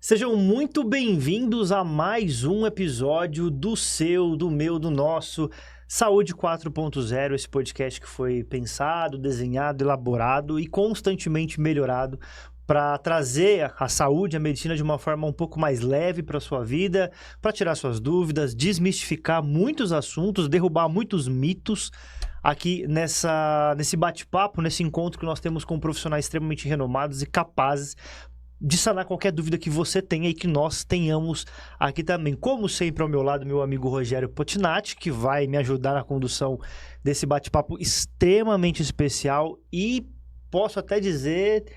Sejam muito bem-vindos a mais um episódio do seu, do meu, do nosso Saúde 4.0, esse podcast que foi pensado, desenhado, elaborado e constantemente melhorado para trazer a saúde, a medicina de uma forma um pouco mais leve para a sua vida, para tirar suas dúvidas, desmistificar muitos assuntos, derrubar muitos mitos aqui nesse bate-papo, nesse encontro que nós temos com profissionais extremamente renomados e capazes de sanar qualquer dúvida que você tenha e que nós tenhamos aqui também. Como sempre, ao meu lado, meu amigo Rogério Potinatti, que vai me ajudar na condução desse bate-papo extremamente especial e posso até dizer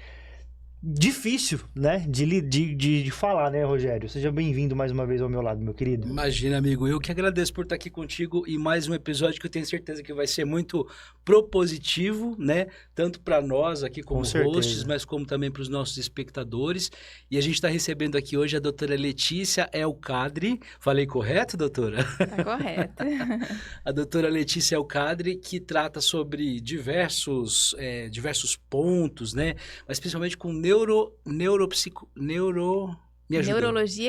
difícil, né, de falar, né, Rogério? Seja bem-vindo mais uma vez ao meu lado, meu querido. Imagina, amigo, eu que agradeço por estar aqui contigo e mais um episódio que eu tenho certeza que vai ser muito propositivo, né? Tanto para nós aqui como hosts, mas como também para os nossos espectadores. E a gente está recebendo aqui hoje a doutora Letícia Elkadri. Falei correto, doutora? Tá correto. A doutora Letícia Elkadri, que trata sobre diversos pontos, né? Mas principalmente com Neurologia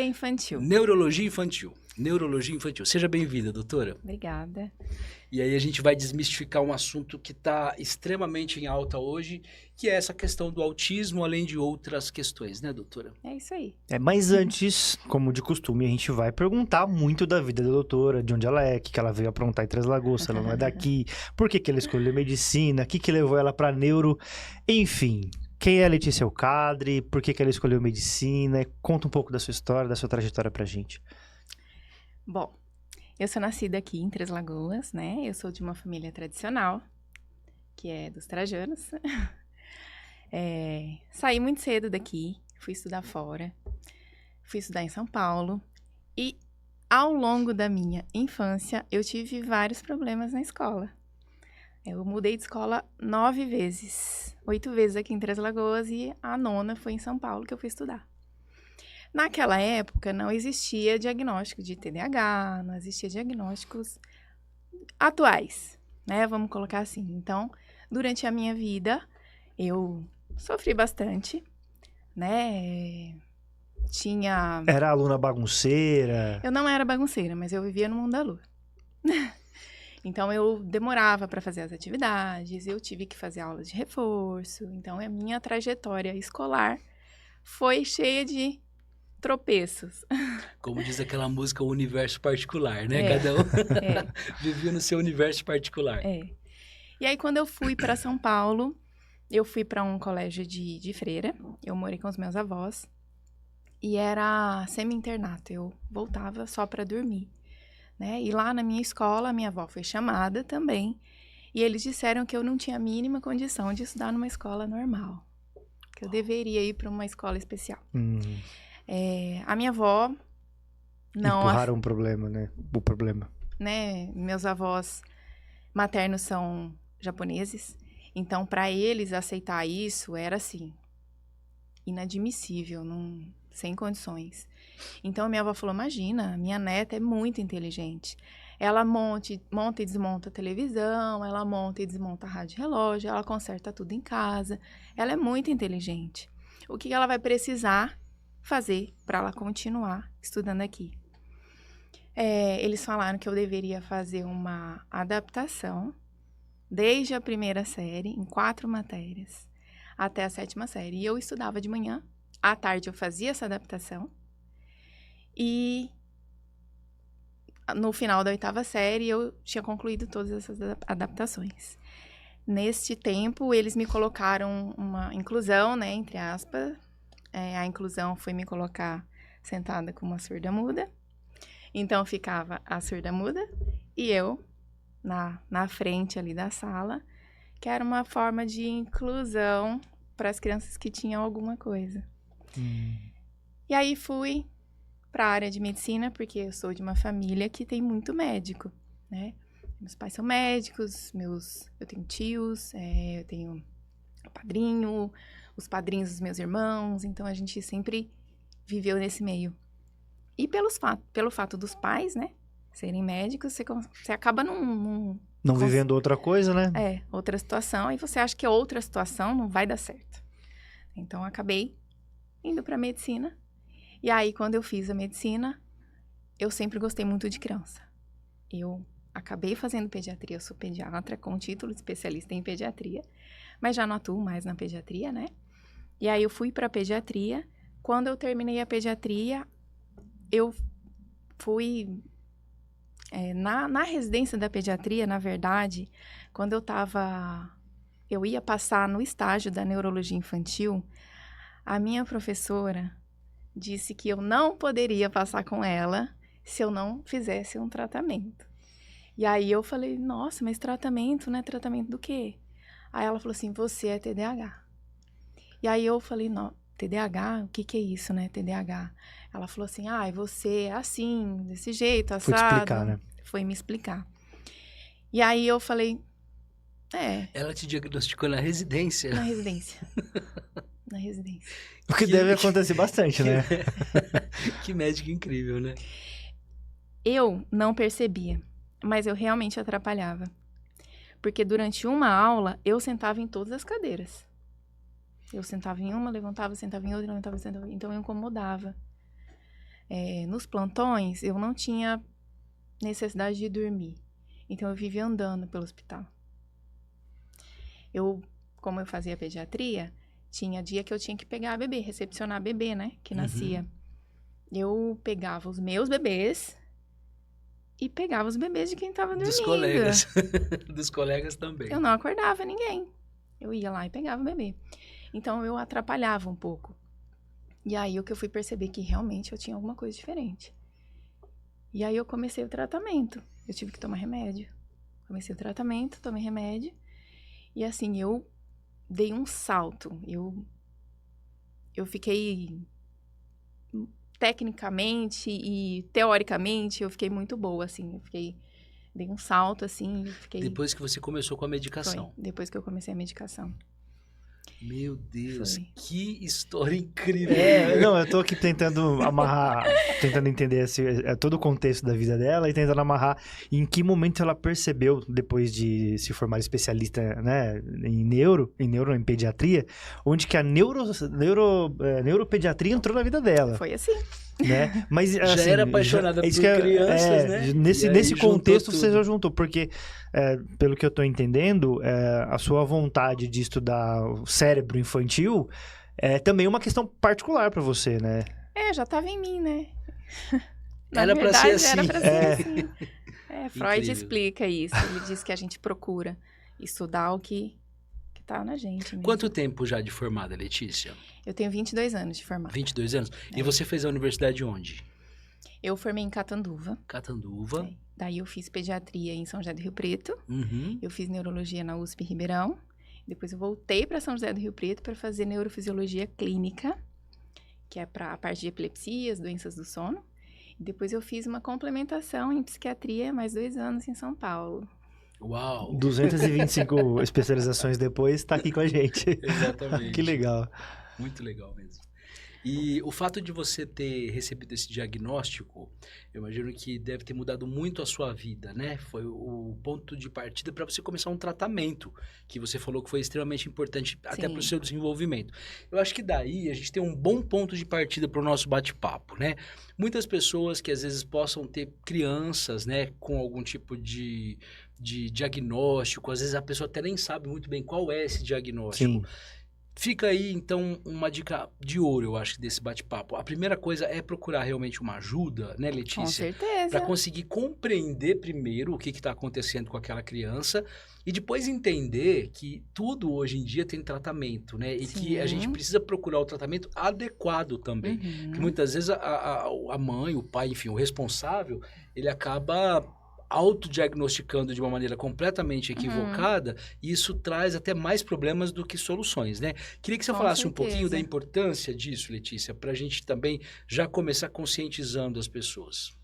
infantil. Neurologia infantil. Seja bem-vinda, doutora. Obrigada. E aí a gente vai desmistificar um assunto que está extremamente em alta hoje, que é essa questão do autismo, além de outras questões, né, doutora? É isso aí. Mas antes, como de costume, a gente vai perguntar muito da vida da doutora, de onde ela é, o que ela veio aprontar em Três Lagoas, se ela não é daqui, por que ela escolheu medicina, o que levou ela para neuro, enfim. Quem é a Letícia Elkadri, por que ela escolheu medicina? Conta um pouco da sua história, da sua trajetória pra gente. Bom, eu sou nascida aqui em Três Lagoas, né? Eu sou de uma família tradicional, que é dos Trajanos. Saí muito cedo daqui, fui estudar fora, fui estudar em São Paulo. E ao longo da minha infância, eu tive vários problemas na escola. Eu mudei de escola 9 vezes, 8 vezes aqui em Três Lagoas e a 9ª foi em São Paulo que eu fui estudar. Naquela época não existia diagnóstico de TDAH, não existia diagnósticos atuais, né? Vamos colocar assim. Então, durante a minha vida, eu sofri bastante, né? Era aluna bagunceira? Eu não era bagunceira, mas eu vivia no mundo da lua. Então, eu demorava para fazer as atividades, eu tive que fazer aulas de reforço. Então, a minha trajetória escolar foi cheia de tropeços. Como diz aquela música, o universo particular, né? Cada um vivia no seu universo particular. E aí, quando eu fui para São Paulo, eu fui para um colégio de freira. Eu morei com os meus avós. E era semi-internato. Eu voltava só para dormir. Né? E lá na minha escola, minha avó foi chamada também, e eles disseram que eu não tinha a mínima condição de estudar numa escola normal, que eu deveria ir para uma escola especial. A minha avó não... Empurraram o problema, né? O problema. Né? Meus avós maternos são japoneses, então para eles aceitar isso era assim, inadmissível, sem condições. Então, minha avó falou, imagina, minha neta é muito inteligente. Ela monta e desmonta a televisão, ela monta e desmonta a rádio relógio, ela conserta tudo em casa. Ela é muito inteligente. O que ela vai precisar fazer para ela continuar estudando aqui? Eles falaram que eu deveria fazer uma adaptação desde a primeira série, em 4 matérias, até a 7ª série. E eu estudava de manhã, à tarde eu fazia essa adaptação. E no final da 8ª série, eu tinha concluído todas essas adaptações. Neste tempo, eles me colocaram uma inclusão, né, entre aspas. A inclusão foi me colocar sentada com uma surda-muda. Então, ficava a surda-muda e eu na frente ali da sala, que era uma forma de inclusão para as crianças que tinham alguma coisa. E aí, fui para a área de medicina, porque eu sou de uma família que tem muito médico, né? Meus pais são médicos, eu tenho tios, eu tenho padrinho, os padrinhos dos meus irmãos, então a gente sempre viveu nesse meio. E pelo fato dos pais, né, serem médicos, você acaba não vivendo outra coisa, né? Outra situação, e você acha que outra situação não vai dar certo. Então, acabei indo para medicina. E aí, quando eu fiz a medicina, eu sempre gostei muito de criança. Eu acabei fazendo pediatria, eu sou pediatra com título de especialista em pediatria, mas já não atuo mais na pediatria, né? E aí eu fui para pediatria. Quando eu terminei a pediatria, eu fui... na residência da pediatria, na verdade, quando eu ia passar no estágio da neurologia infantil, a minha professora disse que eu não poderia passar com ela se eu não fizesse um tratamento. E aí eu falei, nossa, mas tratamento, né? Tratamento do quê? Aí ela falou assim, você é TDAH. E aí eu falei, não, TDAH? O que é isso, né? TDAH. Ela falou assim, você é assim, desse jeito, assado. Foi te explicar, né? Foi me explicar. E aí eu falei, Ela te diagnosticou na residência? Na residência. Na residência. O que deve acontecer bastante, né? Que médico incrível, né? Eu não percebia, mas eu realmente atrapalhava. Porque durante uma aula, eu sentava em todas as cadeiras. Eu sentava em uma, levantava, sentava em outra, levantava, sentava. Então, eu incomodava. Nos plantões, eu não tinha necessidade de dormir. Então, eu vivia andando pelo hospital. Como eu fazia pediatria, tinha dia que eu tinha que pegar bebê, recepcionar bebê, né? Que nascia. Eu pegava os meus bebês e pegava os bebês de quem estava dormindo. Dos colegas. Dos colegas também. Eu não acordava ninguém. Eu ia lá e pegava o bebê. Então, eu atrapalhava um pouco. E aí, o que eu fui perceber que realmente eu tinha alguma coisa diferente. E aí, eu comecei o tratamento. Eu tive que tomar remédio. Comecei o tratamento, tomei remédio. E assim, eu dei um salto. Eu fiquei... Tecnicamente e teoricamente, eu fiquei muito boa, assim. Dei um salto, assim, Depois que você começou com a medicação. Foi, depois que eu comecei a medicação. Meu Deus, Foi. que história incrível. Não, eu tô aqui tentando amarrar, tentando entender todo o contexto da vida dela e tentando amarrar em que momento ela percebeu, depois de se formar especialista, né, em pediatria, onde que a neuropediatria entrou na vida dela. Foi assim. Né? Mas, assim, já era apaixonada por crianças, né? Nesse contexto você já juntou, porque pelo que eu tô entendendo, a sua vontade de estudar o cérebro infantil é também uma questão particular para você, né? Já tava em mim, né? Era para ser assim. Era pra ser assim. Freud Incrível. explica isso. Ele diz que a gente procura estudar o que tá na gente mesmo. Quanto tempo já de formada, Letícia? Eu tenho 22 anos de formada. 22 anos? E você fez a universidade onde? Eu formei em Catanduva. Catanduva. Daí eu fiz pediatria em São José do Rio Preto. Uhum. Eu fiz neurologia na USP Ribeirão. Depois eu voltei para São José do Rio Preto para fazer neurofisiologia clínica, que é para a parte de epilepsias, doenças do sono. E depois eu fiz uma complementação em psiquiatria, mais 2 anos em São Paulo. Uau! 225 especializações depois, tá aqui com a gente. Exatamente. Que legal. Muito legal mesmo. E o fato de você ter recebido esse diagnóstico, eu imagino que deve ter mudado muito a sua vida, né? Foi o ponto de partida para você começar um tratamento, que você falou que foi extremamente importante até para o seu desenvolvimento. Eu acho que daí a gente tem um bom ponto de partida para o nosso bate-papo, né? Muitas pessoas que às vezes possam ter crianças, né, com algum tipo de diagnóstico, às vezes a pessoa até nem sabe muito bem qual é esse diagnóstico. Sim. Fica aí, então, uma dica de ouro, eu acho, desse bate-papo. A primeira coisa é procurar realmente uma ajuda, né, Letícia? Com certeza. Para conseguir compreender primeiro o que está acontecendo com aquela criança e depois entender que tudo hoje em dia tem tratamento, né? E que a gente precisa procurar o tratamento adequado também. Porque muitas vezes a mãe, o pai, enfim, o responsável, ele acaba autodiagnosticando de uma maneira completamente equivocada, e isso traz até mais problemas do que soluções, né? Queria que você falasse um pouquinho da importância disso, Letícia, para a gente também já começar conscientizando as pessoas.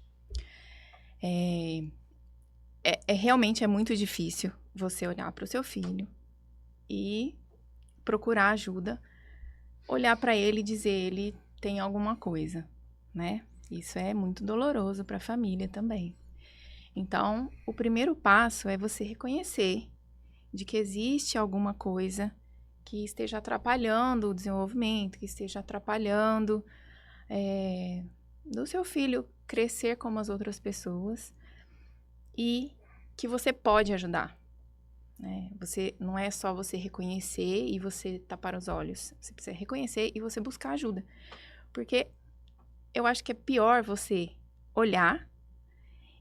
Realmente é muito difícil você olhar para o seu filho e procurar ajuda, olhar para ele e dizer ele tem alguma coisa, né? Isso é muito doloroso para a família também. Então, o primeiro passo é você reconhecer de que existe alguma coisa que esteja atrapalhando o desenvolvimento, que esteja atrapalhando do seu filho crescer como as outras pessoas e que você pode ajudar. Né? Não é só você reconhecer e você tapar os olhos. Você precisa reconhecer e você buscar ajuda. Porque eu acho que é pior você olhar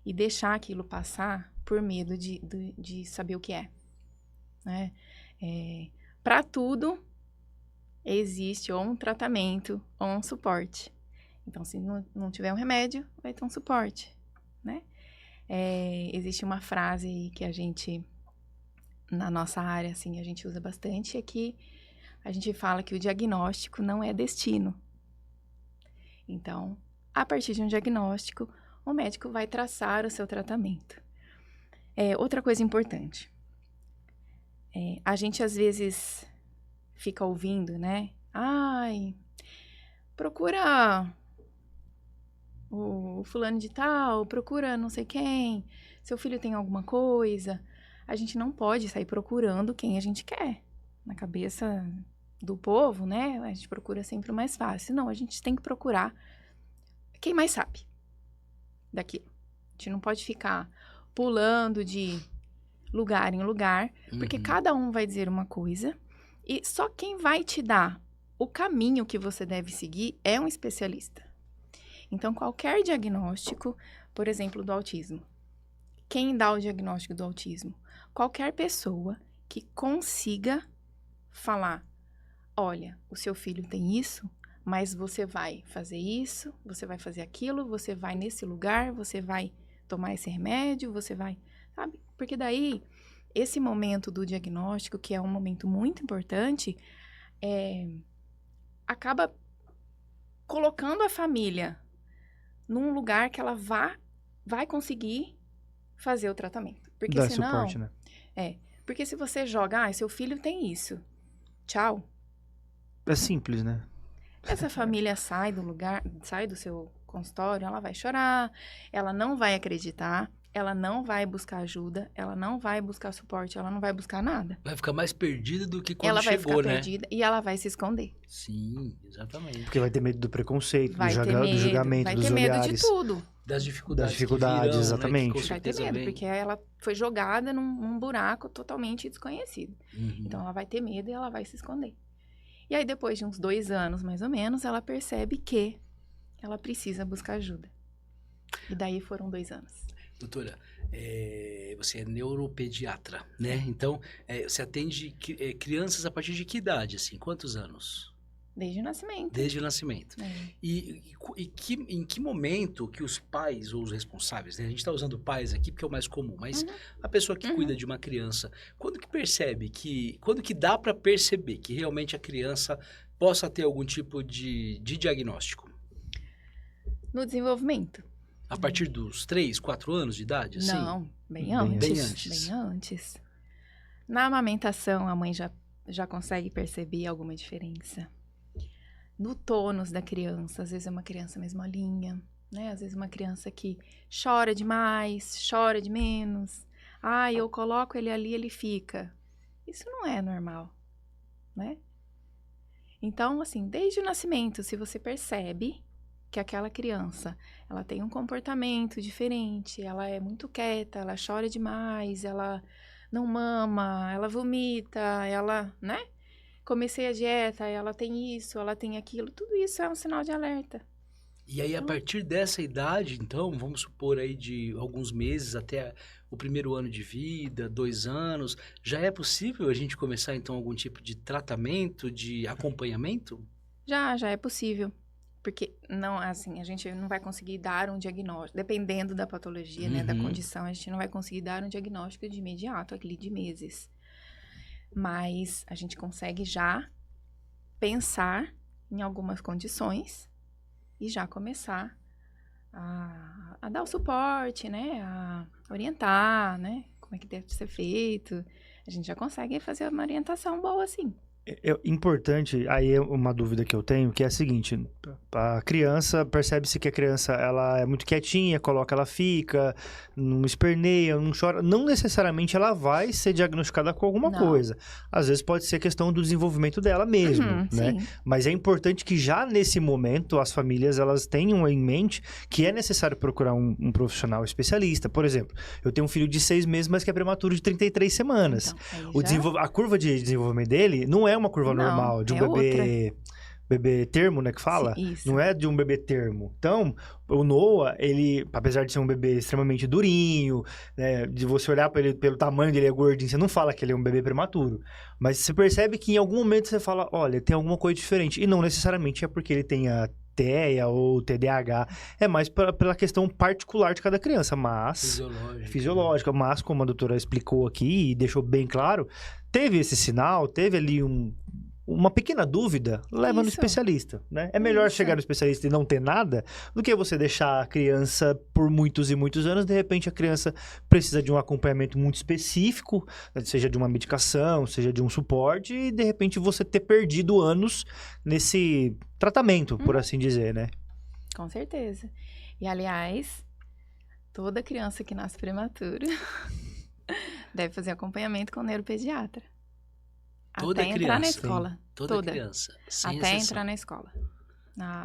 e deixar aquilo passar por medo de saber o que é. Né? Para tudo, existe ou um tratamento ou um suporte. Então, se não tiver um remédio, vai ter um suporte. Né? Existe uma frase que a gente, na nossa área, assim, a gente usa bastante, é que a gente fala que o diagnóstico não é destino. Então, a partir de um diagnóstico, o médico vai traçar o seu tratamento. Outra coisa importante. A gente, às vezes, fica ouvindo, né? Ai, procura o fulano de tal, procura não sei quem, seu filho tem alguma coisa. A gente não pode sair procurando quem a gente quer. Na cabeça do povo, né? A gente procura sempre o mais fácil. Não, a gente tem que procurar quem mais sabe daquilo. A gente não pode ficar pulando de lugar em lugar, porque cada um vai dizer uma coisa e só quem vai te dar o caminho que você deve seguir é um especialista. Então, qualquer diagnóstico, por exemplo, do autismo. Quem dá o diagnóstico do autismo? Qualquer pessoa que consiga falar, olha, o seu filho tem isso, mas você vai fazer isso, você vai fazer aquilo, você vai nesse lugar, você vai tomar esse remédio, você vai, sabe? Porque daí, esse momento do diagnóstico, que é um momento muito importante, acaba colocando a família num lugar que ela vai conseguir fazer o tratamento. Porque dá senão... suporte, né? Porque se você joga, seu filho tem isso, tchau. É simples, né? Essa família sai do lugar, sai do seu consultório, ela vai chorar, ela não vai acreditar, ela não vai buscar ajuda, ela não vai buscar suporte, ela não vai buscar nada. Vai ficar mais perdida do que quando ela chegou, vai ficar né? perdida e ela vai se esconder. Sim, exatamente. Porque vai ter medo do preconceito, Vai do ter medo, julgamento, vai dos ter medo olhares. de tudo. Das dificuldades, Das dificuldades, que virão, exatamente. Né? Que com Vai ter certeza medo, vem. porque ela foi jogada num buraco totalmente desconhecido. Então, ela vai ter medo e ela vai se esconder. E aí, depois de uns 2 anos, mais ou menos, ela percebe que ela precisa buscar ajuda. E daí foram 2 anos. Doutora, você é neuropediatra, né? Então, você atende crianças a partir de que idade, assim? Quantos anos? Desde o nascimento. Desde o nascimento. É. E em que momento que os pais ou os responsáveis, né? A gente está usando pais aqui porque é o mais comum, mas a pessoa que cuida de uma criança, quando que dá para perceber que realmente a criança possa ter algum tipo de diagnóstico? No desenvolvimento. A partir dos 3, 4 anos de idade, assim? Não, bem Bem antes. Bem antes. Na amamentação, a mãe já consegue perceber alguma diferença. No tônus da criança, às vezes é uma criança mais molinha, né? Às vezes uma criança que chora demais, chora de menos. Eu coloco ele ali, ele fica. Isso não é normal, né? Então, assim, desde o nascimento, se você percebe que aquela criança, ela tem um comportamento diferente, ela é muito quieta, ela chora demais, ela não mama, ela vomita, ela, né? Comecei a dieta, ela tem isso, ela tem aquilo, tudo isso é um sinal de alerta. E aí, a partir dessa idade, então, vamos supor aí de alguns meses até o primeiro ano de vida, 2 anos, já é possível a gente começar, então, algum tipo de tratamento, de acompanhamento? Já é possível. Porque, não, assim, a gente não vai conseguir dar um diagnóstico, dependendo da patologia, né, da condição, a gente não vai conseguir dar um diagnóstico de imediato, aquele de meses. Mas a gente consegue já pensar em algumas condições e já começar a dar o suporte, né, a orientar, né, como é que deve ser feito. A gente já consegue fazer uma orientação boa, assim. É importante, aí é uma dúvida que eu tenho, que é a seguinte, a criança, percebe-se que a criança, ela é muito quietinha, ela fica, não esperneia, não chora, não necessariamente ela vai ser diagnosticada com alguma coisa. Às vezes pode ser questão do desenvolvimento dela mesmo, né? Sim. Mas é importante que já nesse momento as famílias, elas tenham em mente que é necessário procurar um profissional especialista. Por exemplo, eu tenho um filho de 6 meses, mas que é prematuro de 33 semanas. Então, a curva de desenvolvimento dele não é uma curva normal de um bebê termo, né, que fala? Sim, isso. Não é de um bebê termo. Então, o Noah, ele, apesar de ser um bebê extremamente durinho, né, de você olhar para ele pelo tamanho dele, é gordinho, você não fala que ele é um bebê prematuro. Mas você percebe que em algum momento você fala, olha, tem alguma coisa diferente. E não necessariamente é porque ele tenha TEA ou TDAH, é mais pela questão particular de cada criança, mas... Fisiológica, mas como a doutora explicou aqui e deixou bem claro, teve esse sinal, teve ali uma pequena dúvida, leva no especialista, né? É melhor chegar no especialista e não ter nada do que você deixar a criança por muitos e muitos anos, de repente a criança precisa de um acompanhamento muito específico, seja de uma medicação, seja de um suporte, e de repente você ter perdido anos nesse tratamento, por assim dizer, né? Com certeza. E, aliás, toda criança que nasce prematura deve fazer acompanhamento com o neuropediatra. Toda até criança, entrar na escola. Toda criança, sem até exceção. entrar na escola.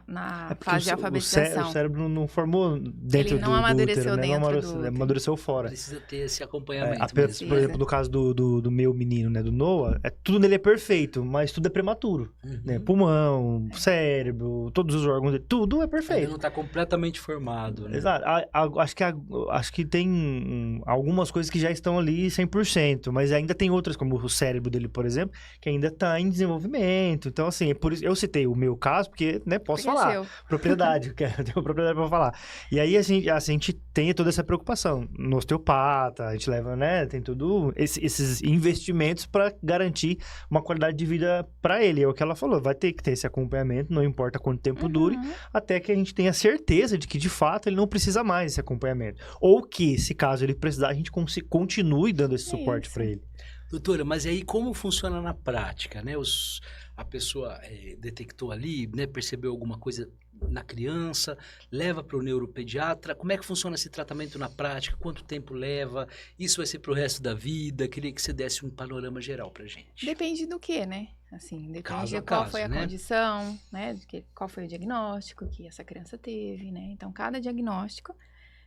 Na fase de alfabetização. O cérebro não formou dentro Ele não amadureceu do útero, né? dentro do útero. Amadureceu fora. Precisa ter esse acompanhamento. Por exemplo, no caso do meu menino, né, do Noah, tudo nele é perfeito, mas tudo é prematuro. Né? Pulmão, cérebro, todos os órgãos dele, tudo é perfeito. Ele não está completamente formado, né? Exato. Acho que tem algumas coisas que já estão ali 100%, mas ainda tem outras, como o cérebro dele, por exemplo, que ainda está em desenvolvimento. Então, assim, é por isso eu citei o meu caso, porque, né, posso falar. Propriedade, eu tenho propriedade para falar. E aí, a gente tem toda essa preocupação. No osteopata, a gente leva, né, tem tudo esses investimentos para garantir uma qualidade de vida para ele. É o que ela falou, vai ter que ter esse acompanhamento, não importa quanto tempo dure, até que a gente tenha certeza de que, de fato, ele não precisa mais desse acompanhamento. Ou que, se caso ele precisar, a gente continue dando esse suporte para ele. Doutora, mas aí como funciona na prática, né? A pessoa detectou ali, né? Percebeu alguma coisa na criança, leva para o neuropediatra. Como é que funciona esse tratamento na prática? Quanto tempo leva? Isso vai ser para o resto da vida? Queria que você desse um panorama geral para gente. Depende do que, né? Assim, depende de qual foi a condição, né? Qual foi o diagnóstico que essa criança teve, né? Então, cada diagnóstico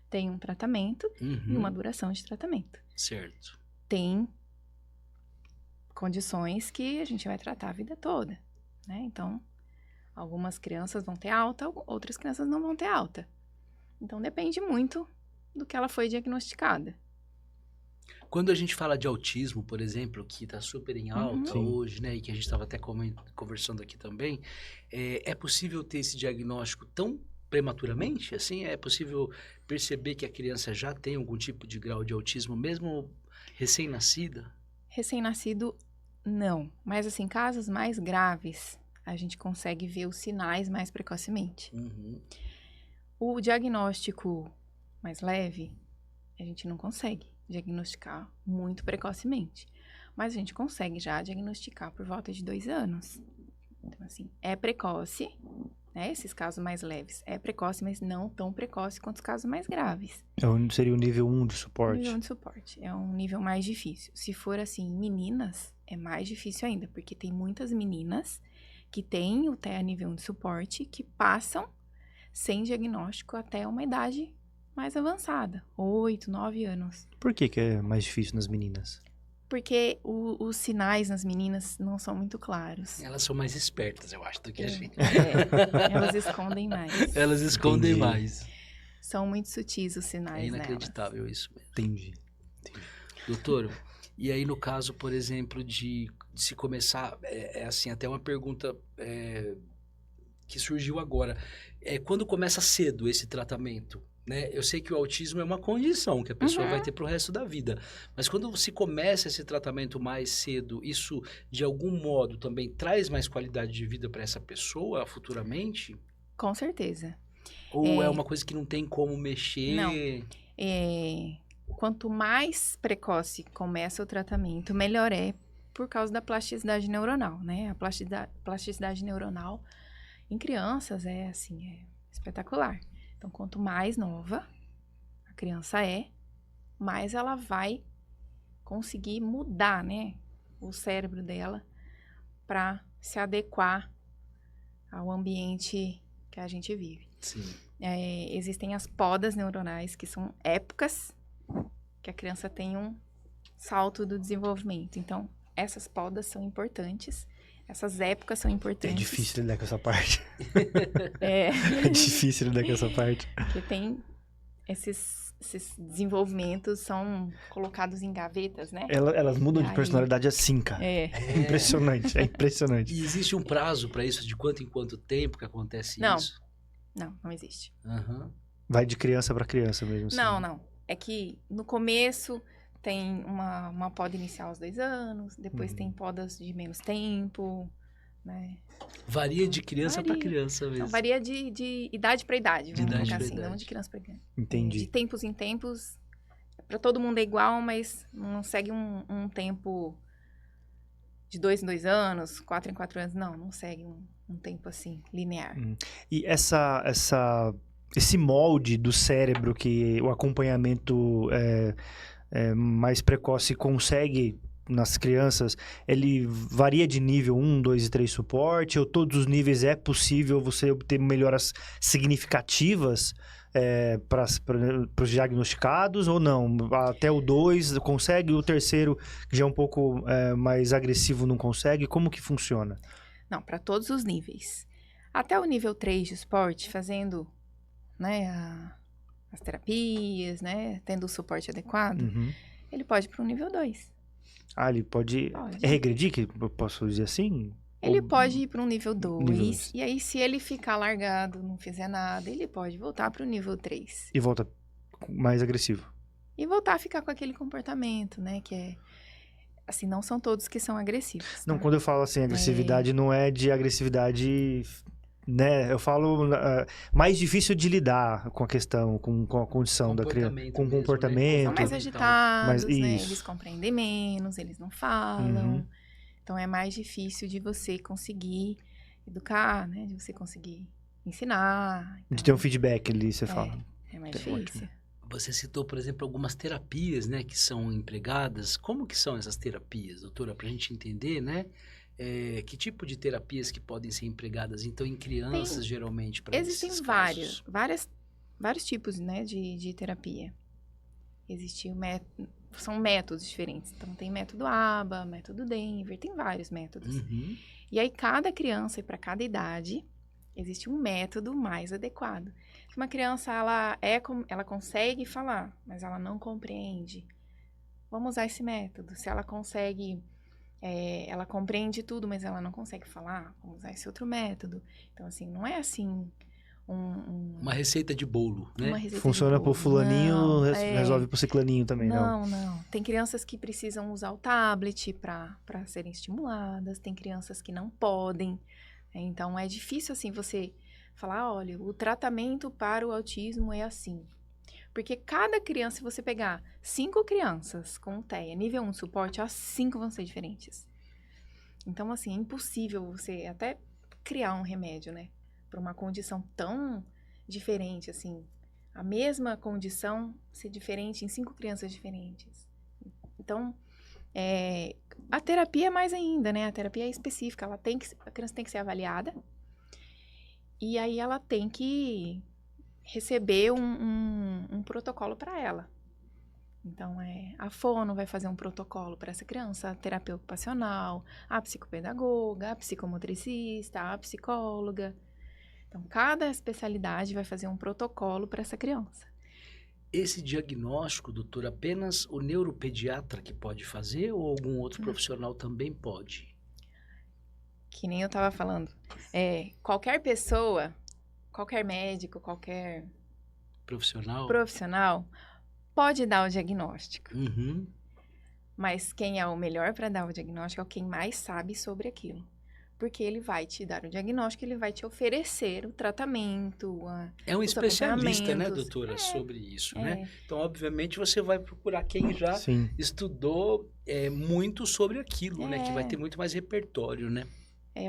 tem um tratamento e uma duração de tratamento. Certo. Tem condições que a gente vai tratar a vida toda, né? Então, algumas crianças vão ter alta, outras crianças não vão ter alta. Então, depende muito do que ela foi diagnosticada. Quando a gente fala de autismo, por exemplo, que está super em alta hoje, né? E que a gente estava até conversando aqui também, é possível ter esse diagnóstico tão prematuramente? Assim, é possível perceber que a criança já tem algum tipo de grau de autismo, mesmo recém-nascida? Recém-nascido, não. Mas, assim, casos mais graves, a gente consegue ver os sinais mais precocemente. O diagnóstico mais leve, a gente não consegue diagnosticar muito precocemente. Mas a gente consegue já diagnosticar por volta de 2 anos. Então, assim, é precoce, né? Esses casos mais leves. É precoce, mas não tão precoce quanto os casos mais graves. Seria o nível 1 de suporte. Nível 1 de suporte. É um nível mais difícil. Se for, assim, meninas, é mais difícil ainda. Porque tem muitas meninas que têm o TEA nível 1 de suporte que passam sem diagnóstico até uma idade mais avançada. 8, 9 anos. Por que é mais difícil nas meninas? Porque os sinais nas meninas não são muito claros. Elas são mais espertas, eu acho, do que a gente. Elas escondem mais. Elas escondem mais. São muito sutis os sinais. É inacreditável isso mesmo. Entendi. Doutor, e aí no caso, por exemplo, de se começar, assim, até uma pergunta que surgiu agora. Quando começa cedo esse tratamento? Né? Eu sei que o autismo é uma condição que a pessoa vai ter para o resto da vida. Mas quando se começa esse tratamento mais cedo, isso de algum modo também traz mais qualidade de vida para essa pessoa futuramente? Com certeza. Ou é uma coisa que não tem como mexer? Não. Quanto mais precoce começa o tratamento, melhor é por causa da plasticidade neuronal, né? A plasticidade neuronal em crianças é espetacular. Então, quanto mais nova a criança é, mais ela vai conseguir mudar, né, o cérebro dela para se adequar ao ambiente que a gente vive. Sim. Existem as podas neuronais, que são épocas que a criança tem um salto do desenvolvimento. Então, essas podas são importantes, essas épocas são importantes. É difícil lidar com essa parte. É difícil lidar com essa parte. Porque tem esses desenvolvimentos são colocados em gavetas, né? Elas mudam de personalidade assim, cara. É impressionante, é impressionante. E existe um prazo para isso? De quanto em quanto tempo que acontece isso? Não existe. Uhum. Vai de criança para criança mesmo. Assim. Não. É que no começo tem uma poda inicial aos 2 anos, depois tem podas de menos tempo, né? Varia de criança para criança mesmo. Então, varia de idade para idade, vamos colocar assim, não de criança para criança. Entendi. De tempos em tempos, para todo mundo é igual, mas não segue um tempo de 2 em 2 anos, 4 em 4 anos, não segue um tempo assim, linear. E esse molde do cérebro que o acompanhamento mais precoce consegue nas crianças, ele varia de nível 1, 2 e 3 suporte, ou todos os níveis é possível você obter melhoras significativas para os diagnosticados, ou não? Até o 2 consegue, o terceiro, que já é um pouco mais agressivo, não consegue? Como que funciona? Não, para todos os níveis. Até o nível 3 de suporte, fazendo, né, as terapias, né, tendo o suporte adequado, ele pode ir para o nível 2. Ele pode... É regredir, que eu posso dizer assim? Ele pode ir para um nível 2, e aí se ele ficar largado, não fizer nada, ele pode voltar para o nível 3. E volta mais agressivo. E voltar a ficar com aquele comportamento, né, que é... Assim, não são todos que são agressivos. Tá? Não, quando eu falo assim, agressividade não é de agressividade... Né? Eu falo mais difícil de lidar com a questão, com a condição da criança, com o comportamento. São mais agitados, né? Isso. Eles compreendem menos, eles não falam. Então, é mais difícil de você conseguir educar, né? De você conseguir ensinar. Então, de ter um feedback ali, você fala. É mais difícil. Ótimo. Você citou, por exemplo, algumas terapias, né? Que são empregadas. Como que são essas terapias, doutora? Para a gente entender, né? Que tipo de terapias que podem ser empregadas, então, em crianças, geralmente, para existem vários tipos, né, de terapia. São métodos diferentes. Então, tem método ABA, método Denver, tem vários métodos. E aí, cada criança e para cada idade, existe um método mais adequado. Se uma criança, ela consegue falar, mas ela não compreende, vamos usar esse método. Se ela consegue... ela compreende tudo, mas ela não consegue falar, vamos usar esse outro método. Então, assim, não é assim uma receita de bolo, né? Funciona pro fulaninho, resolve pro ciclaninho também, não? Não. Tem crianças que precisam usar o tablet para serem estimuladas, tem crianças que não podem. Então, é difícil, assim, você falar, olha, o tratamento para o autismo é assim. Porque cada criança, se você pegar 5 crianças com TEA, nível 1 de suporte, as 5 vão ser diferentes. Então, assim, é impossível você até criar um remédio, né? Para uma condição tão diferente, assim. A mesma condição ser diferente em 5 crianças diferentes. Então, a terapia é mais ainda, né? A terapia é específica. A criança tem que ser avaliada. E aí ela tem que... receber um protocolo para ela. Então, a fono vai fazer um protocolo para essa criança, a terapia ocupacional, a psicopedagoga, a psicomotricista, a psicóloga. Então, cada especialidade vai fazer um protocolo para essa criança. Esse diagnóstico, doutor, apenas o neuropediatra que pode fazer ou algum outro profissional também pode? Que nem eu estava falando. Qualquer pessoa... Qualquer médico, qualquer profissional pode dar o diagnóstico. Mas quem é o melhor para dar o diagnóstico é quem mais sabe sobre aquilo. Porque ele vai te dar o diagnóstico, ele vai te oferecer o tratamento, é um especialista, né, doutora, sobre isso, né? Então, obviamente, você vai procurar quem já estudou muito sobre aquilo, né? Que vai ter muito mais repertório, né?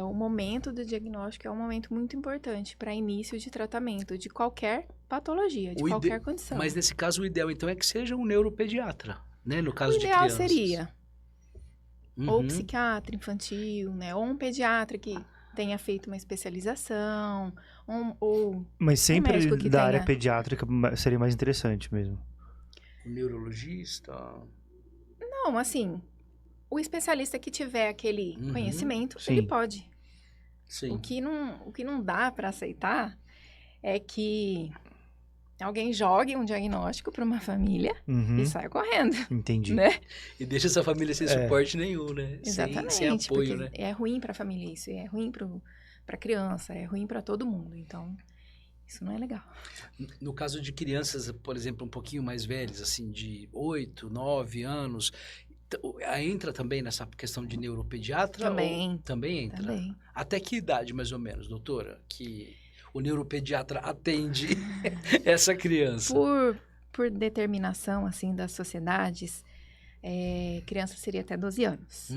O momento do diagnóstico é um momento muito importante para início de tratamento de qualquer patologia, de qualquer condição. Mas nesse caso, o ideal, então, é que seja um neuropediatra, né? No caso de O crianças. ideal seria ou psiquiatra infantil, né? Ou um pediatra que tenha feito uma especialização, Mas sempre da área pediátrica seria mais interessante mesmo. O neurologista... Não, assim, o especialista que tiver aquele conhecimento, ele pode. Sim. O que não dá para aceitar é que alguém jogue um diagnóstico para uma família e saia correndo. Entendi. Né? E deixa essa família sem suporte nenhum, né? Exatamente. Sem apoio, né? É ruim para a família isso, é ruim para a criança, é ruim para todo mundo. Então, isso não é legal. No caso de crianças, por exemplo, um pouquinho mais velhas, assim, de 8, 9 anos, entra também nessa questão de neuropediatra? Também. Também entra? Também. Até que idade, mais ou menos, doutora, que o neuropediatra atende essa criança? Por determinação, assim, das sociedades, criança seria até 12 anos.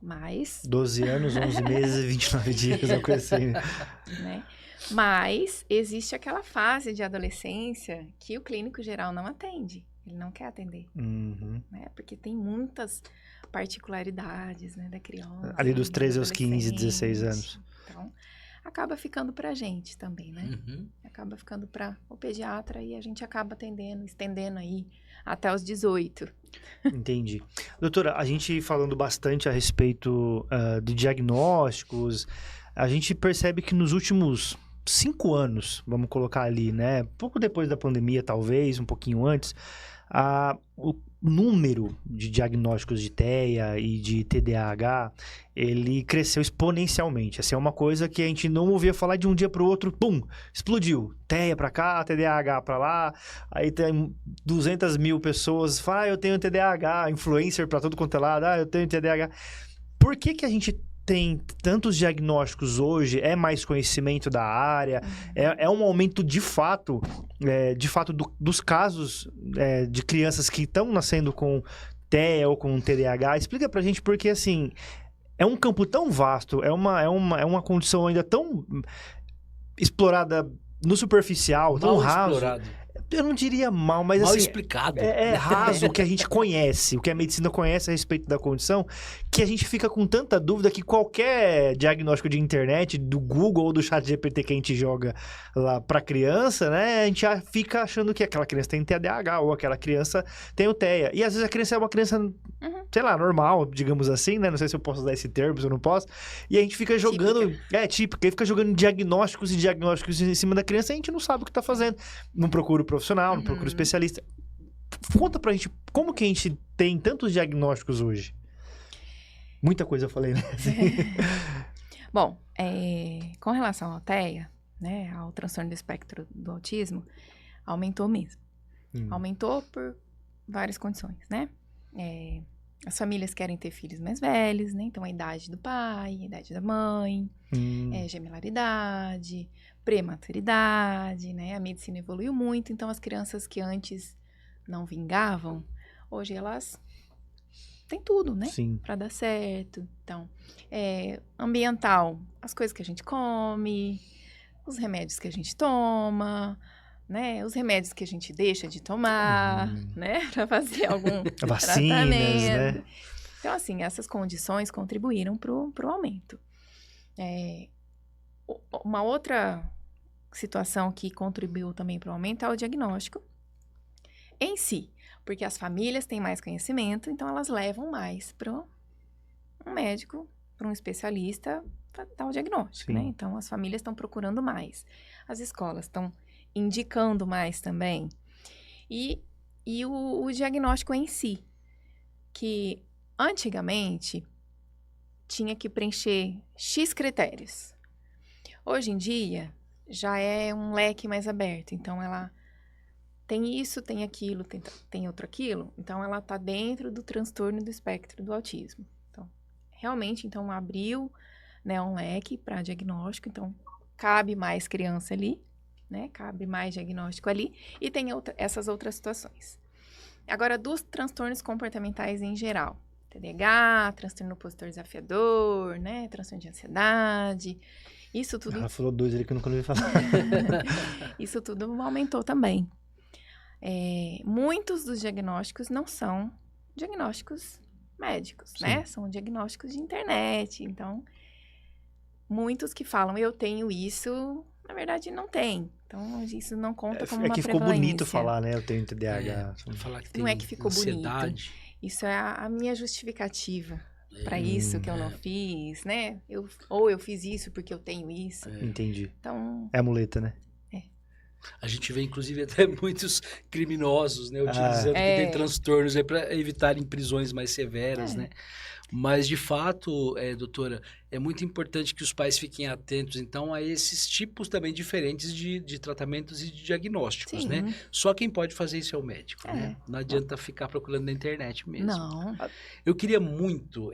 Mas... 12 anos, 11 meses e 29 dias, uma coisa assim. Né? Mas existe aquela fase de adolescência que o clínico geral não atende. Ele não quer atender. Né? Porque tem muitas particularidades, né, da criança. Ali dos 13 aos 15, 16 anos. Então, acaba ficando pra gente também, né? Acaba ficando para o pediatra e a gente acaba estendendo aí até os 18. Entendi. Doutora, a gente falando bastante a respeito de diagnósticos, a gente percebe que nos últimos 5 anos, vamos colocar ali, né? Pouco depois da pandemia, talvez, um pouquinho antes, o número de diagnósticos de TEA e de TDAH, ele cresceu exponencialmente. Assim, é uma coisa que a gente não ouvia falar de um dia para o outro, pum, explodiu. TEA para cá, TDAH para lá, aí tem 200 mil pessoas, fala, eu tenho TDAH, influencer para todo quanto é lado, eu tenho TDAH. Por que a gente tem tantos diagnósticos hoje, é mais conhecimento da área, é um aumento de fato dos casos de crianças que estão nascendo com TEA ou com TDAH. Explica pra gente, porque assim, é um campo tão vasto, é uma condição ainda tão explorada no superficial, tão raso. Explorado. Eu não diria mal, mas mal assim... explicado. É raso o que a gente conhece, o que a medicina conhece a respeito da condição, que a gente fica com tanta dúvida que qualquer diagnóstico de internet, do Google ou do ChatGPT que a gente joga lá pra criança, né? A gente já fica achando que aquela criança tem TDAH ou aquela criança tem o TEA. E às vezes a criança é uma criança, sei lá, normal, digamos assim, né? Não sei se eu posso usar esse termo, se eu não posso. E a gente fica jogando... típica. Aí fica jogando diagnósticos e diagnósticos em cima da criança e a gente não sabe o que tá fazendo. Não procura o profissional, não procura o especialista. Conta pra gente, como que a gente tem tantos diagnósticos hoje? Muita coisa eu falei, né? Bom, com relação ao TEA, né, ao transtorno do espectro do autismo, aumentou mesmo. Aumentou por várias condições, né? As famílias querem ter filhos mais velhos, né? Então, a idade do pai, a idade da mãe, gemelaridade, prematuridade, né? A medicina evoluiu muito, então as crianças que antes não vingavam, hoje elas têm tudo, né? Para dar certo. Então, ambiental, as coisas que a gente come, os remédios que a gente toma, né? Os remédios que a gente deixa de tomar, né? Para fazer algum tratamento. Né? Então, assim, essas condições contribuíram para o aumento. Uma outra situação que contribuiu também para o aumento é o diagnóstico em si, porque as famílias têm mais conhecimento, então elas levam mais para um médico, para um especialista, para dar o diagnóstico, né? Então, as famílias estão procurando mais. As escolas estão indicando mais também. E o diagnóstico em si, que antigamente tinha que preencher X critérios. Hoje em dia, já é um leque mais aberto. Então, ela tem isso, tem aquilo, tem outro aquilo. Então, ela está dentro do transtorno do espectro do autismo. Então, realmente, abriu, né, um leque para diagnóstico. Então, cabe mais criança ali, né? Cabe mais diagnóstico ali. E tem essas outras situações. Agora, dos transtornos comportamentais em geral. TDAH, transtorno opositor desafiador, né? Transtorno de ansiedade. Isso tudo... Ela falou 2 ali que eu nunca ouvi falar. Isso tudo aumentou também. Muitos dos diagnósticos não são diagnósticos médicos, Sim. né? São diagnósticos de internet. Então, muitos que falam, eu tenho isso, na verdade não tem. Então, isso não conta como uma que ficou prevalência. bonito falar, né? Eu tenho TDAH. Falar que tem Não é que ficou ansiedade. bonito. Isso é a minha justificativa para isso que eu não fiz, né? Ou eu fiz isso porque eu tenho isso. Entendi. Então... É a muleta, né? A gente vê, inclusive, até muitos criminosos, né? Utilizando que tem transtornos aí para evitarem prisões mais severas, né? Mas, de fato, doutora, é muito importante que os pais fiquem atentos, então, a esses tipos também diferentes de tratamentos e de diagnósticos, né? Só quem pode fazer isso é o médico, né? Não adianta ficar procurando na internet mesmo. Não. Eu queria muito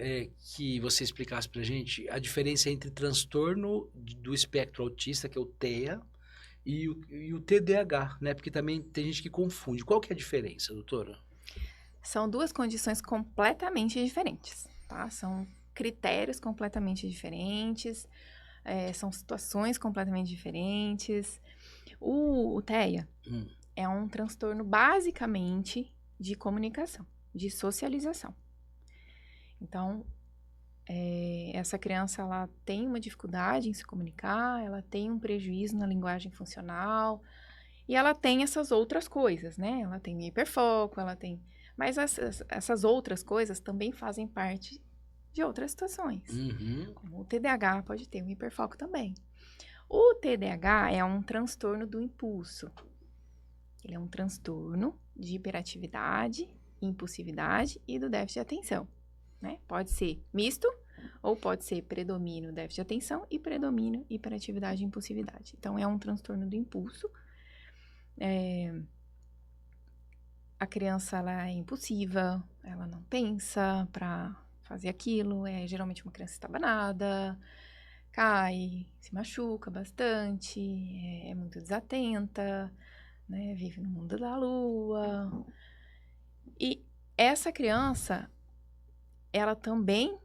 que você explicasse pra gente a diferença entre transtorno do espectro autista, que é o TEA, e o TDAH, né? Porque também tem gente que confunde. Qual que é a diferença, doutora? São 2 condições completamente diferentes, tá? São critérios completamente diferentes, são situações completamente diferentes. O TEA é um transtorno basicamente de comunicação, de socialização. Então, essa criança, ela tem uma dificuldade em se comunicar, ela tem um prejuízo na linguagem funcional, e ela tem essas outras coisas, né? Ela tem hiperfoco, ela tem... Mas essas outras coisas também fazem parte de outras situações. Como o TDAH pode ter um hiperfoco também. O TDAH é um transtorno do impulso. Ele é um transtorno de hiperatividade, impulsividade e do déficit de atenção. Né? Pode ser misto, ou pode ser predomínio déficit de atenção e predomínio hiperatividade e impulsividade. Então, é um transtorno do impulso. A criança, ela é impulsiva, ela não pensa para fazer aquilo, geralmente uma criança estabanada, cai, se machuca bastante, é muito desatenta, né? Vive no mundo da lua. E essa criança... ela também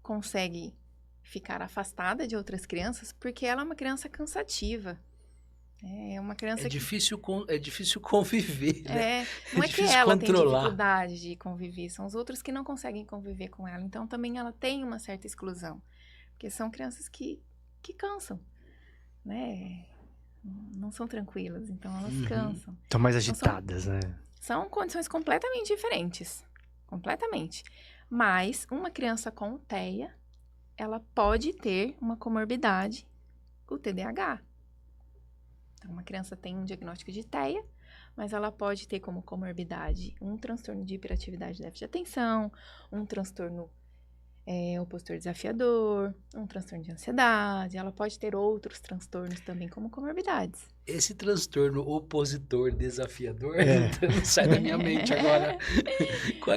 consegue ficar afastada de outras crianças porque ela é uma criança cansativa. É uma criança É difícil conviver, né? Não é que ela tem dificuldade de conviver, são os outros que não conseguem conviver com ela. Então, também ela tem uma certa exclusão. Porque são crianças que cansam, né? Não são tranquilas, então elas cansam. Estão mais agitadas, né? São condições completamente diferentes. Completamente. Mas uma criança com TEA, ela pode ter uma comorbidade, o TDAH. Então, uma criança tem um diagnóstico de TEA, mas ela pode ter como comorbidade um transtorno de hiperatividade e déficit de atenção, um transtorno opositor desafiador, um transtorno de ansiedade, ela pode ter outros transtornos também como comorbidades. Esse transtorno opositor desafiador não sai da minha mente agora.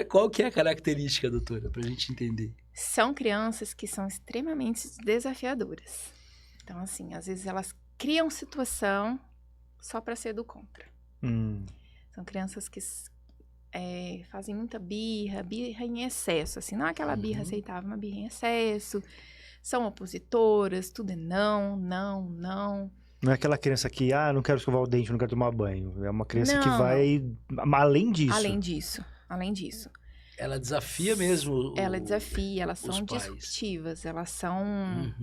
Qual que é a característica, doutora, pra gente entender? São crianças que são extremamente desafiadoras. Então, assim, às vezes elas criam situação só para ser do contra. São crianças que fazem muita birra em excesso, assim, não é aquela birra aceitável, uma birra em excesso, são opositoras, tudo é não. Não é aquela criança que, não quero escovar o dente, não quero tomar banho. É uma criança que vai além disso. Além disso. Ela desafia mesmo Ela desafia, elas são disruptivas, elas são...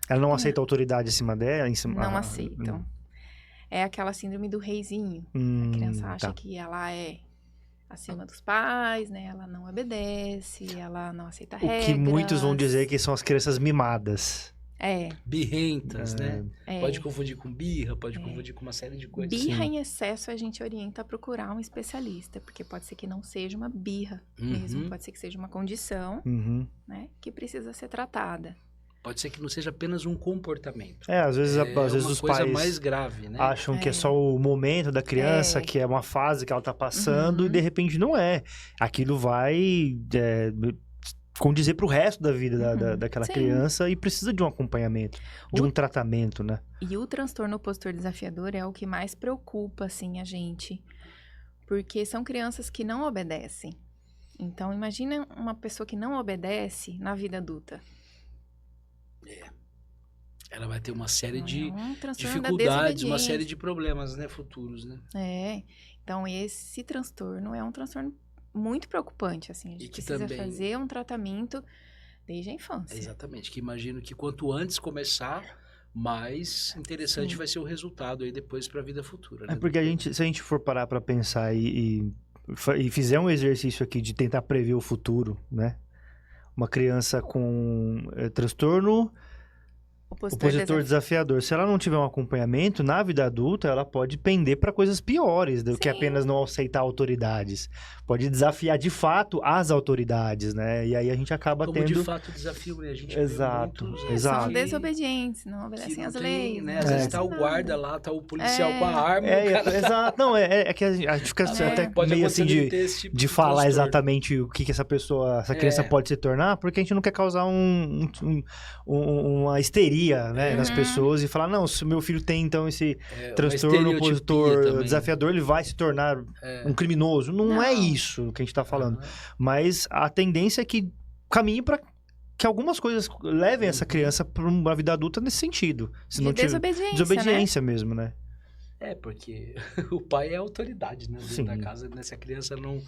Ela não aceita autoridade acima dela? Não aceitam. É aquela síndrome do reizinho. A criança acha que ela é acima dos pais, né? Ela não obedece, ela não aceita regras. O que muitos vão dizer que são as crianças mimadas. Birrentas, né? Pode confundir com birra, pode confundir com uma série de coisas. Birra em excesso, a gente orienta a procurar um especialista, porque pode ser que não seja uma birra mesmo, pode ser que seja uma condição, né? Que precisa ser tratada. Pode ser que não seja apenas um comportamento. Às vezes os pais mais grave, né? acham que é só o momento da criança, que é uma fase que ela tá passando, e de repente não é. Aquilo vai condizer pro resto da vida daquela criança e precisa de um acompanhamento, de um tratamento, né? E o transtorno opositor desafiador é o que mais preocupa, assim, a gente. Porque são crianças que não obedecem. Então, imagina uma pessoa que não obedece na vida adulta. Ela vai ter uma série de transtorno da dificuldades, uma série de problemas, né, futuros, né? Então esse transtorno é um transtorno muito preocupante, assim. A gente precisa fazer um tratamento desde a infância. Exatamente, que imagino que quanto antes começar, mais interessante vai ser o resultado aí depois para a vida futura, né? Porque se a gente for parar para pensar e fizer um exercício aqui de tentar prever o futuro, né? Uma criança com transtorno opositor desafiador. Se ela não tiver um acompanhamento, na vida adulta, ela pode pender para coisas piores do que apenas não aceitar autoridades. Pode desafiar, de fato, as autoridades, né? E aí a gente acaba como tendo... de fato desafio, né? A gente exato. São desobedientes, não obedecem às leis. Né? Às vezes tá o guarda lá, tá o policial com a arma. Exato. Não, é que a gente fica até meio assim de falar exatamente o que essa criança pode se tornar, porque a gente não quer causar uma histeria, né, nas pessoas e falar, não, se o meu filho tem, então, esse transtorno opositor desafiador, ele vai se tornar um criminoso. Não é isso que a gente tá falando. Mas a tendência é que caminhe para que algumas coisas levem essa criança para uma vida adulta nesse sentido. Se não tiver desobediência, né? Mesmo, né? Porque o pai é a autoridade, né, dentro da casa, né? Se a criança não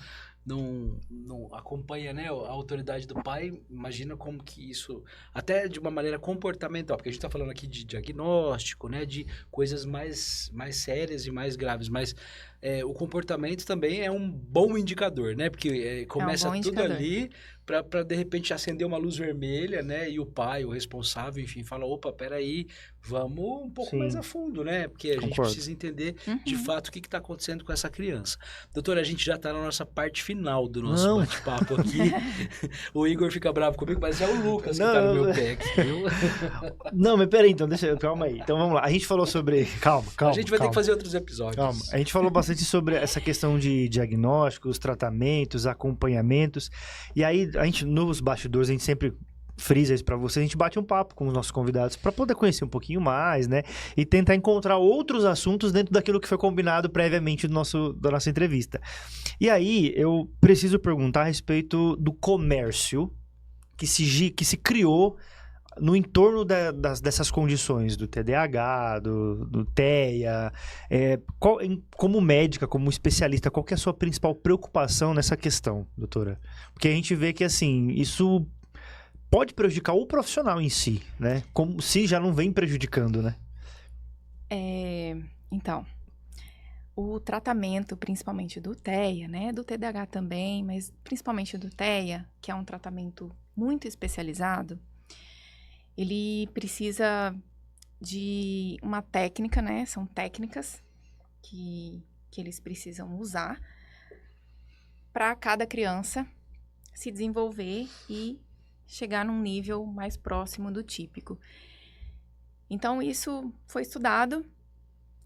acompanha, né, a autoridade do pai, imagina como que isso, até de uma maneira comportamental, porque a gente está falando aqui de diagnóstico, né, de coisas mais sérias e mais graves, mas o comportamento também é um bom indicador, né, porque começa tudo ali para de repente acender uma luz vermelha, né, e o pai, o responsável, enfim, fala, opa, peraí, vamos um pouco mais a fundo, né, porque a gente precisa entender de fato o que está acontecendo com essa criança. Doutora, a gente já está na nossa parte final do nosso bate-papo aqui. O Igor fica bravo comigo, mas é o Lucas que tá no meu pé aqui, viu? Não, mas peraí, então, calma aí. Então vamos lá. A gente falou sobre... Calma. A gente vai ter que fazer outros episódios. Calma. A gente falou bastante sobre essa questão de diagnósticos, tratamentos, acompanhamentos. E aí, a gente, nos bastidores, a gente sempre frisa isso pra você, a gente bate um papo com os nossos convidados para poder conhecer um pouquinho mais, né? E tentar encontrar outros assuntos dentro daquilo que foi combinado previamente da nossa entrevista. E aí, eu preciso perguntar a respeito do comércio que se criou no entorno dessas condições, do TDAH, do TEA. Como médica, como especialista, qual que é a sua principal preocupação nessa questão, doutora? Porque a gente vê que, assim, isso pode prejudicar o profissional em si, né? Como se já não vem prejudicando, né? Então, o tratamento, principalmente do TEA, né? Do TDAH também, mas principalmente do TEA, que é um tratamento muito especializado, ele precisa de uma técnica, né? São técnicas que eles precisam usar para cada criança se desenvolver e chegar num nível mais próximo do típico. Então, isso foi estudado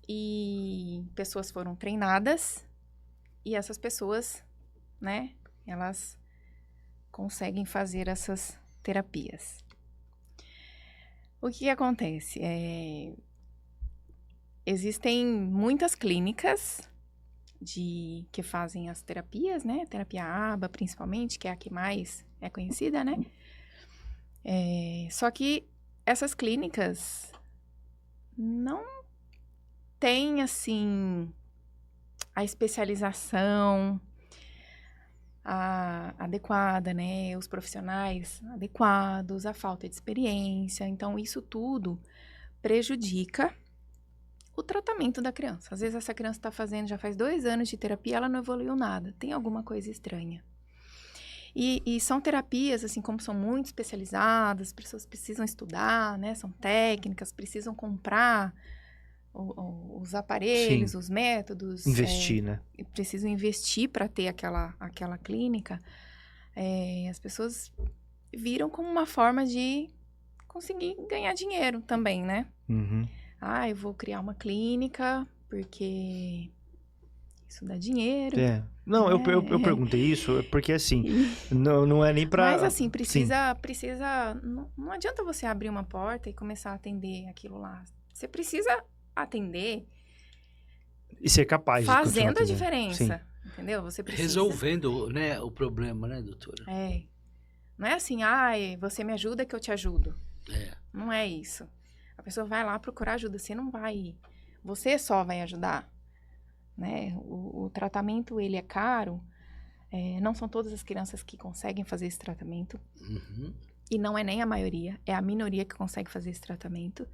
e pessoas foram treinadas e essas pessoas, né, elas conseguem fazer essas terapias. O que acontece? Existem muitas clínicas que fazem as terapias, né? Terapia ABA, principalmente, que é a que mais é conhecida, né? Só que essas clínicas não têm, assim, a especialização adequada, né? Os profissionais adequados, a falta de experiência. Então, isso tudo prejudica o tratamento da criança. Às vezes, essa criança está fazendo, já faz 2 anos de terapia, ela não evoluiu nada. Tem alguma coisa estranha. E são terapias, assim, como são muito especializadas, as pessoas precisam estudar, né? São técnicas, precisam comprar os aparelhos, os métodos. Investir, né? Precisam investir para ter aquela clínica. As pessoas viram como uma forma de conseguir ganhar dinheiro também, né? Uhum. Eu vou criar uma clínica porque isso dá dinheiro. Não, eu perguntei isso porque, assim, não é nem pra... Mas, assim, precisa... Não adianta você abrir uma porta e começar a atender aquilo lá. Você precisa atender... E ser capaz de fazendo a diferença, Entendeu? Você precisa... Resolvendo, né, o problema, né, doutora? Não é assim, você me ajuda que eu te ajudo. Não é isso. A pessoa vai lá procurar ajuda, você não vai... Você só vai ajudar, né? O tratamento, ele é caro. Não são todas as crianças que conseguem fazer esse tratamento. E não é nem a maioria, é a minoria que consegue fazer esse tratamento,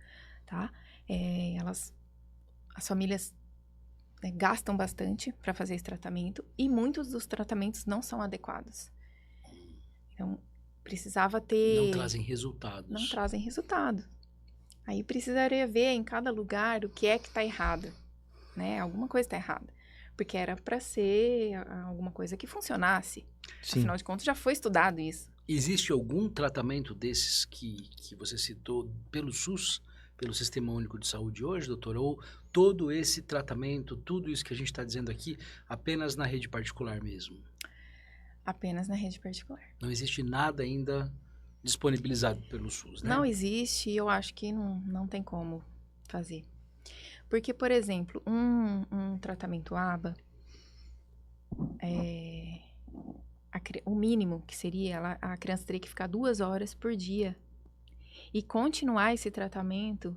tá? As famílias gastam bastante para fazer esse tratamento e muitos dos tratamentos não são adequados. Então, precisava ter... Não trazem resultados. Não trazem resultado. Aí precisaria ver em cada lugar o que é que está errado, né? Alguma coisa está errada. Porque era para ser alguma coisa que funcionasse. Sim. Afinal de contas, já foi estudado isso. Existe algum tratamento desses que você citou pelo SUS, pelo Sistema Único de Saúde hoje, doutora? Ou todo esse tratamento, tudo isso que a gente está dizendo aqui, apenas na rede particular mesmo? Apenas na rede particular. Não existe nada ainda disponibilizado pelo SUS, né? Não existe e eu acho que não tem como fazer. Porque, por exemplo, um tratamento ABA, o mínimo que seria, a criança teria que ficar 2 horas por dia e continuar esse tratamento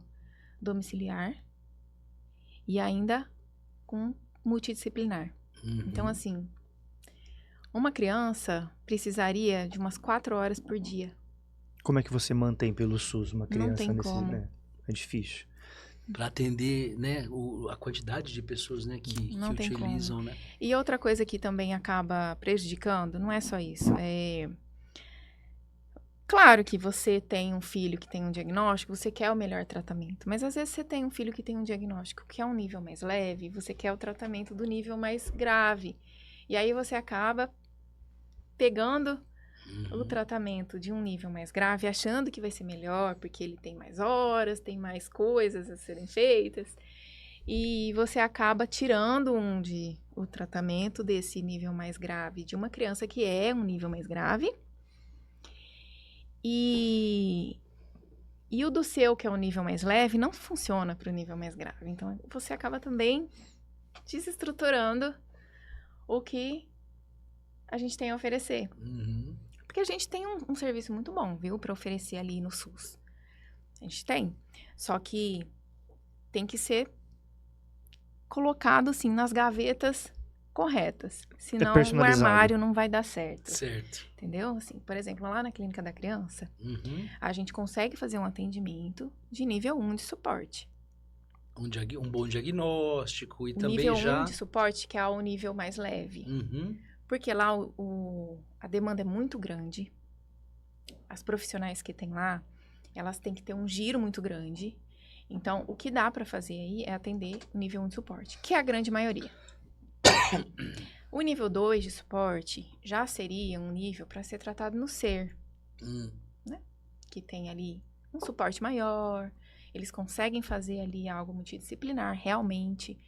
domiciliar e ainda com multidisciplinar. Então, assim, uma criança precisaria de umas 4 horas por dia. Como é que você mantém pelo SUS uma criança? Não tem como. Né? É difícil. Para atender, né, a quantidade de pessoas, né, que utilizam, né? E outra coisa que também acaba prejudicando, não é só isso, Claro que você tem um filho que tem um diagnóstico, você quer o melhor tratamento, mas às vezes você tem um filho que tem um diagnóstico que é um nível mais leve, você quer o tratamento do nível mais grave, e aí você acaba pegando o tratamento de um nível mais grave, achando que vai ser melhor, porque ele tem mais horas, tem mais coisas a serem feitas, e você acaba tirando o tratamento desse nível mais grave de uma criança que é um nível mais grave, e o do seu, que é um nível mais leve, não funciona para o nível mais grave. Então, você acaba também desestruturando o que a gente tem a oferecer. Porque a gente tem um serviço muito bom, viu, para oferecer ali no SUS. A gente tem. Só que tem que ser colocado, assim, nas gavetas corretas. Senão o armário não vai dar certo. Certo. Entendeu? Assim, por exemplo, lá na Clínica da Criança, a gente consegue fazer um atendimento de nível 1 de suporte. Um bom diagnóstico e também nível já... nível 1 de suporte, que é o nível mais leve. Porque lá a demanda é muito grande. As profissionais que tem lá, elas têm que ter um giro muito grande. Então, o que dá para fazer aí é atender o nível 1 de suporte, que é a grande maioria. O nível 2 de suporte já seria um nível para ser tratado no SER, né? Que tem ali um suporte maior, eles conseguem fazer ali algo multidisciplinar, realmente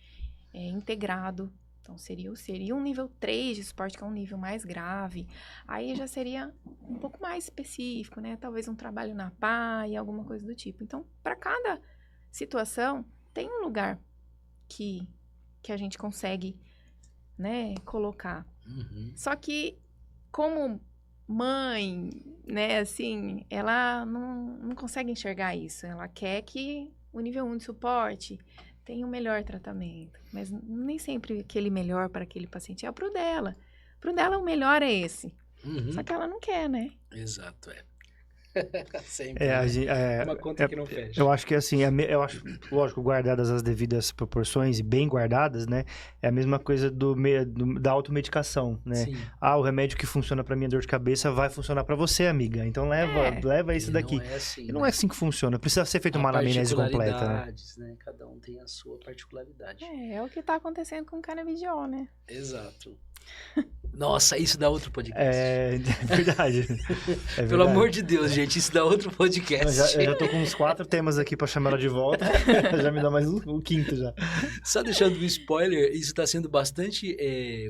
integrado. Então, seria o SER. E um nível 3 de suporte, que é um nível mais grave, aí já seria um pouco mais específico, né? Talvez um trabalho na PAI, alguma coisa do tipo. Então, para cada situação, tem um lugar que a gente consegue, né, colocar. Só que, como mãe, né, assim, ela não consegue enxergar isso. Ela quer que o nível 1 de suporte tenha um melhor tratamento. Mas nem sempre aquele melhor para aquele paciente é pro dela. Pro dela, o melhor é esse. Só que ela não quer, né? Exato, Sempre. Uma conta que não fecha. Eu acho que assim, eu acho, lógico, guardadas as devidas proporções e bem guardadas, né? É a mesma coisa da automedicação, né? Sim. O remédio que funciona pra minha dor de cabeça vai funcionar pra você, amiga. Então leva isso daqui. Não é assim, e não é assim que funciona. Precisa ser feita uma anamnese completa, né? Cada um tem a sua particularidade. É o que tá acontecendo com o canabidiol, né? Exato. Nossa, isso dá outro podcast. É verdade. Pelo amor de Deus, gente, isso dá outro podcast. Eu já tô com uns 4 temas aqui pra chamar ela de volta. Já me dá mais um quinto já. Só deixando um spoiler, isso está sendo bastante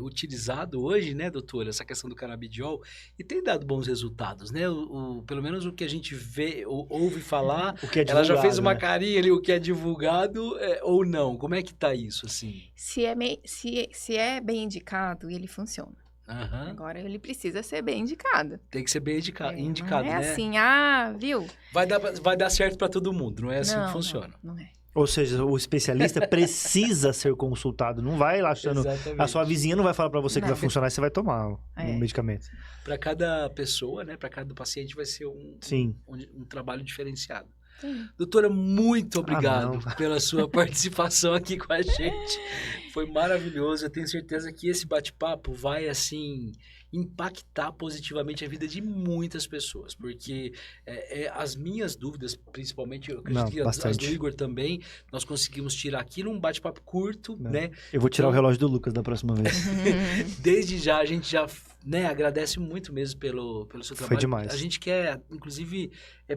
utilizado hoje, né, doutora? Essa questão do canabidiol. E tem dado bons resultados, né? Pelo menos o que a gente vê, ouve falar, o que é ela já fez uma né? carinha ali, o que é divulgado ou não. Como é que tá isso, assim? Se é bem indicado, ele funciona. Uhum. Agora ele precisa ser bem indicado. Tem que ser bem indicado, não é né? assim, viu? Vai dar certo para todo mundo, não é assim que funciona. Não é. Ou seja, o especialista precisa ser consultado. Não vai lá achando... Exatamente. A sua vizinha não vai falar pra você que vai funcionar e você vai tomar o medicamento. Para cada pessoa, né? Para cada paciente vai ser um trabalho diferenciado. Sim. Doutora, muito obrigado pela sua participação aqui com a gente. Foi maravilhoso. Eu tenho certeza que esse bate-papo vai, assim, impactar positivamente a vida de muitas pessoas. Porque as minhas dúvidas, principalmente, eu acredito que as do Igor também, nós conseguimos tirar aqui num bate-papo curto, né? Eu vou tirar o relógio do Lucas da próxima vez. Desde já, a gente já... agradece muito mesmo pelo seu trabalho. Foi demais. A gente quer, inclusive,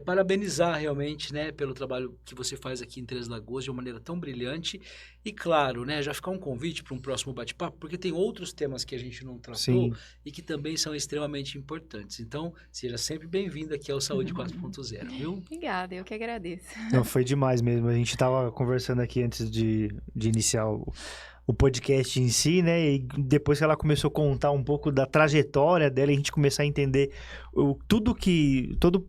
parabenizar realmente, né, pelo trabalho que você faz aqui em Três Lagoas de uma maneira tão brilhante. E claro, né, já ficar um convite para um próximo bate-papo, porque tem outros temas que a gente não tratou e que também são extremamente importantes. Então, seja sempre bem-vindo aqui ao Saúde 4.0, viu? Obrigada, eu que agradeço. Não, foi demais mesmo. A gente estava conversando aqui antes de iniciar o podcast em si, né? E depois que ela começou a contar um pouco da trajetória dela, a gente começar a entender todo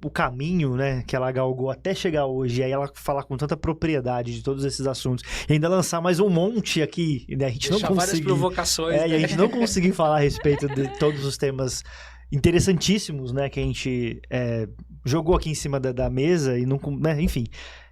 o caminho, né, que ela galgou até chegar hoje, e aí ela falar com tanta propriedade de todos esses assuntos, e ainda lançar mais um monte aqui, né? A gente deixar não várias provocações, né? E a gente não conseguir falar a respeito de todos os temas interessantíssimos, né, que a gente jogou aqui em cima da mesa e não, né, enfim.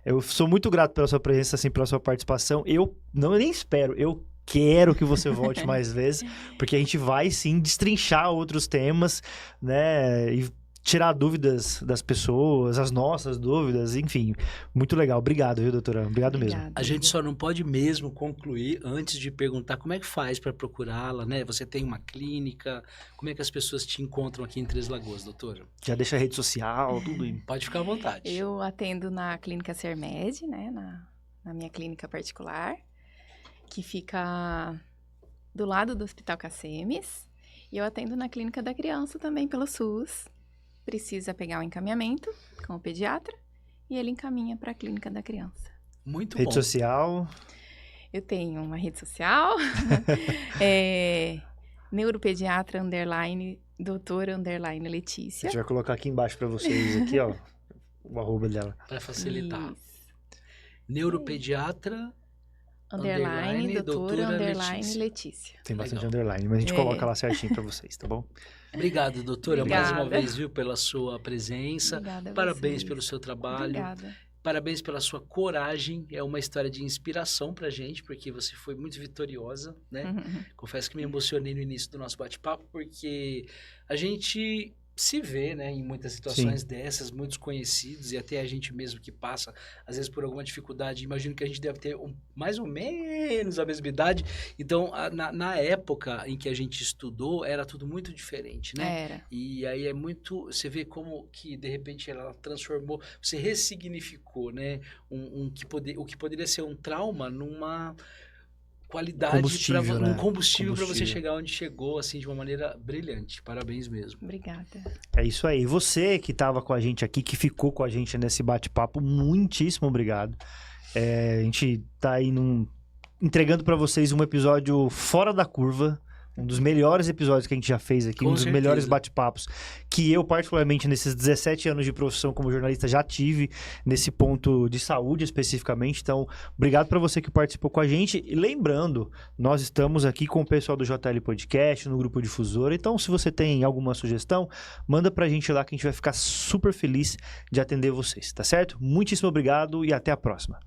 Eu sou muito grato pela sua presença, assim, pela sua participação. Eu nem espero, eu quero que você volte mais vezes, porque a gente vai, sim, destrinchar outros temas, né, e tirar dúvidas das pessoas, as nossas dúvidas, enfim. Muito legal. Obrigado, viu, doutora? Obrigado mesmo. A gente só não pode mesmo concluir antes de perguntar como é que faz para procurá-la, né? Você tem uma clínica, como é que as pessoas te encontram aqui em Três Lagoas, doutora? Já deixa a rede social, tudo aí. Pode ficar à vontade. Eu atendo na clínica Sermed, né, na minha clínica particular, que fica do lado do Hospital Cacemes, e eu atendo na clínica da criança também pelo SUS. Precisa pegar o encaminhamento com o pediatra e ele encaminha para a clínica da criança. Muito bom. Rede social? Eu tenho uma rede social, neuropediatra _ doutora _ Letícia. A gente vai colocar aqui embaixo para vocês, aqui, ó, o arroba dela. Para facilitar. Isso. Neuropediatra _ doutora _ Letícia. Tem bastante underline, mas a gente coloca lá certinho para vocês, tá bom? Obrigado, doutora, Obrigada. mais uma vez, viu, pela sua presença. Obrigada a Parabéns vocês. pelo seu trabalho. Obrigada. Parabéns pela sua coragem. É uma história de inspiração pra gente, porque você foi muito vitoriosa, né? Confesso que me emocionei no início do nosso bate-papo, porque a gente se vê, né, em muitas situações dessas, muitos conhecidos, e até a gente mesmo que passa, às vezes, por alguma dificuldade. Imagino que a gente deve ter mais ou menos a mesma idade. Então, na época em que a gente estudou, era tudo muito diferente, né? Era. E aí é muito... Você vê como que, de repente, ela transformou... Você ressignificou, né? O que poderia ser um trauma numa... qualidade, um combustível para você chegar onde chegou, assim, de uma maneira brilhante. Parabéns mesmo. Obrigada. É isso aí. Você que estava com a gente aqui, que ficou com a gente nesse bate-papo, muitíssimo obrigado. A gente tá aí entregando para vocês um episódio fora da curva, um dos melhores episódios que a gente já fez aqui, um dos melhores bate-papos que eu, particularmente, nesses 17 anos de profissão como jornalista, já tive nesse ponto de saúde especificamente. Então, obrigado para você que participou com a gente. E lembrando, nós estamos aqui com o pessoal do JL Podcast, no Grupo Difusora. Então, se você tem alguma sugestão, manda pra gente lá que a gente vai ficar super feliz de atender vocês, tá certo? Muitíssimo obrigado e até a próxima.